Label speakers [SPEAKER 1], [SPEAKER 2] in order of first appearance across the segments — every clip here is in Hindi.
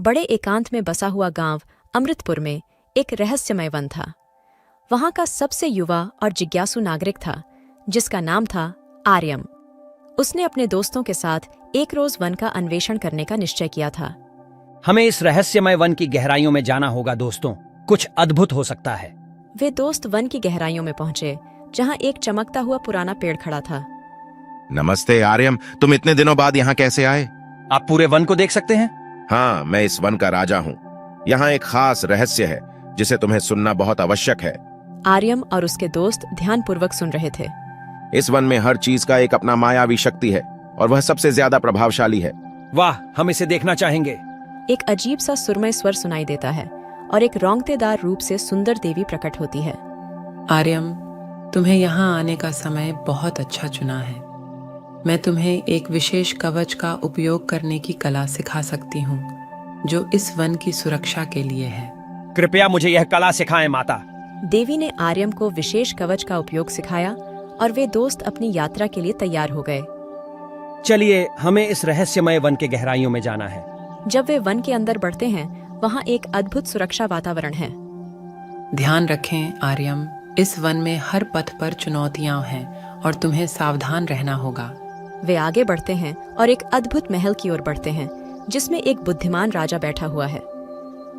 [SPEAKER 1] बड़े एकांत में बसा हुआ गांव अमृतपुर में एक रहस्यमय वन था। वहां का सबसे युवा और जिज्ञासु नागरिक था, जिसका नाम था आर्यम। उसने अपने दोस्तों के साथ एक रोज वन का अन्वेषण करने का निश्चय किया था।
[SPEAKER 2] हमें इस रहस्यमय वन की गहराइयों में जाना होगा दोस्तों, कुछ अद्भुत हो सकता है।
[SPEAKER 1] वे दोस्त वन की गहराइयों में पहुंचे, जहां एक चमकता हुआ पुराना पेड़ खड़ा था।
[SPEAKER 3] नमस्ते आर्यम, तुम इतने दिनों बाद यहाँ कैसे आए?
[SPEAKER 2] आप पूरे वन को देख सकते हैं?
[SPEAKER 3] हाँ, मैं इस वन का राजा हूँ। यहाँ एक खास रहस्य है जिसे तुम्हें सुनना बहुत आवश्यक है।
[SPEAKER 1] आर्यम और उसके दोस्त ध्यानपूर्वक सुन रहे थे।
[SPEAKER 3] इस वन में हर चीज का एक अपना मायावी शक्ति है और वह सबसे ज्यादा प्रभावशाली है।
[SPEAKER 2] वाह, हम इसे देखना चाहेंगे।
[SPEAKER 1] एक अजीब सा सुरमय स्वर सुनाई देता है और एक रौंगतेदार रूप से सुंदर देवी प्रकट होती है।
[SPEAKER 4] आर्यम, तुम्हें यहाँ आने का समय बहुत अच्छा चुना है। मैं तुम्हें एक विशेष कवच का उपयोग करने की कला सिखा सकती हूँ, जो इस वन की सुरक्षा के लिए है।
[SPEAKER 2] कृपया मुझे यह कला सिखाएं माता।
[SPEAKER 1] देवी ने आर्यम को विशेष कवच का उपयोग सिखाया और वे दोस्त अपनी यात्रा के लिए तैयार हो गए।
[SPEAKER 2] चलिए, हमें इस रहस्यमय वन के गहराइयों में जाना है।
[SPEAKER 1] जब वे वन के अंदर बढ़ते हैं, वहाँ एक अद्भुत सुरक्षा वातावरण है।
[SPEAKER 4] ध्यान रखें आर्यम, इस वन में हर पथ पर चुनौतियां हैं और तुम्हें सावधान रहना होगा।
[SPEAKER 1] वे आगे बढ़ते हैं और एक अद्भुत महल की ओर बढ़ते हैं, जिसमें एक बुद्धिमान राजा बैठा हुआ है।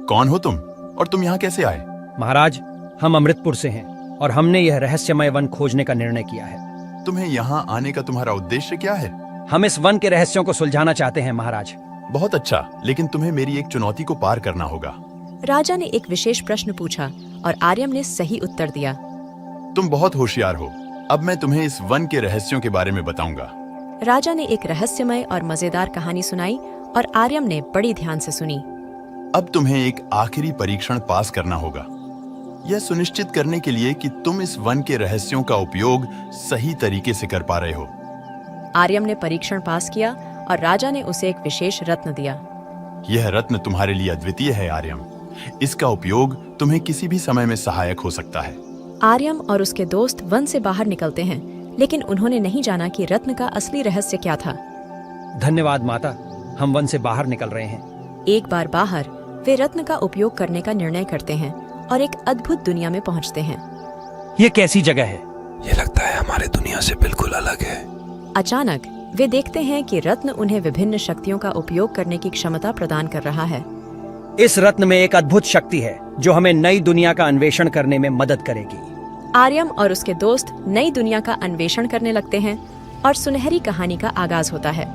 [SPEAKER 5] कौन हो तुम और तुम यहाँ कैसे आए?
[SPEAKER 2] महाराज, हम अमृतपुर से हैं और हमने यह रहस्यमय वन खोजने का निर्णय किया है।
[SPEAKER 5] तुम्हें यहाँ आने का तुम्हारा उद्देश्य क्या है?
[SPEAKER 2] हम इस वन के रहस्यों को सुलझाना चाहते हैं महाराज।
[SPEAKER 5] बहुत अच्छा, लेकिन तुम्हें मेरी एक चुनौती को पार करना होगा।
[SPEAKER 1] राजा ने एक विशेष प्रश्न पूछा और आर्यम ने सही उत्तर दिया।
[SPEAKER 5] तुम बहुत होशियार हो। अब मैं तुम्हें इस वन के रहस्यों के बारे में बताऊंगा।
[SPEAKER 1] राजा ने एक रहस्यमय और मजेदार कहानी सुनाई और आर्यम ने बड़ी ध्यान से सुनी।
[SPEAKER 5] अब तुम्हें एक आखिरी परीक्षण पास करना होगा, यह सुनिश्चित करने के लिए कि तुम इस वन के रहस्यों का उपयोग सही तरीके से कर पा रहे हो।
[SPEAKER 1] आर्यम ने परीक्षण पास किया और राजा ने उसे एक विशेष रत्न दिया।
[SPEAKER 5] यह रत्न तुम्हारे लिए अद्वितीय है आर्यम। इसका उपयोग तुम्हें किसी भी समय में सहायक हो सकता है।
[SPEAKER 1] आर्यम और उसके दोस्त वन से बाहर निकलते हैं, लेकिन उन्होंने नहीं जाना कि रत्न का असली रहस्य क्या था।
[SPEAKER 2] धन्यवाद माता, हम वन से बाहर निकल रहे हैं।
[SPEAKER 1] एक बार बाहर, वे रत्न का उपयोग करने का निर्णय करते हैं और एक अद्भुत दुनिया में पहुंचते हैं।
[SPEAKER 2] ये कैसी जगह है?
[SPEAKER 6] ये लगता है हमारे दुनिया से बिल्कुल अलग है।
[SPEAKER 1] अचानक वे देखते हैं कि रत्न उन्हें विभिन्न शक्तियों का उपयोग करने की क्षमता प्रदान कर रहा है।
[SPEAKER 2] इस रत्न में एक अद्भुत शक्ति है जो हमें नई दुनिया का अन्वेषण करने में मदद करेगी।
[SPEAKER 1] आर्यम और उसके दोस्त नई दुनिया का अन्वेषण करने लगते हैं और सुनहरी कहानी का आगाज होता है।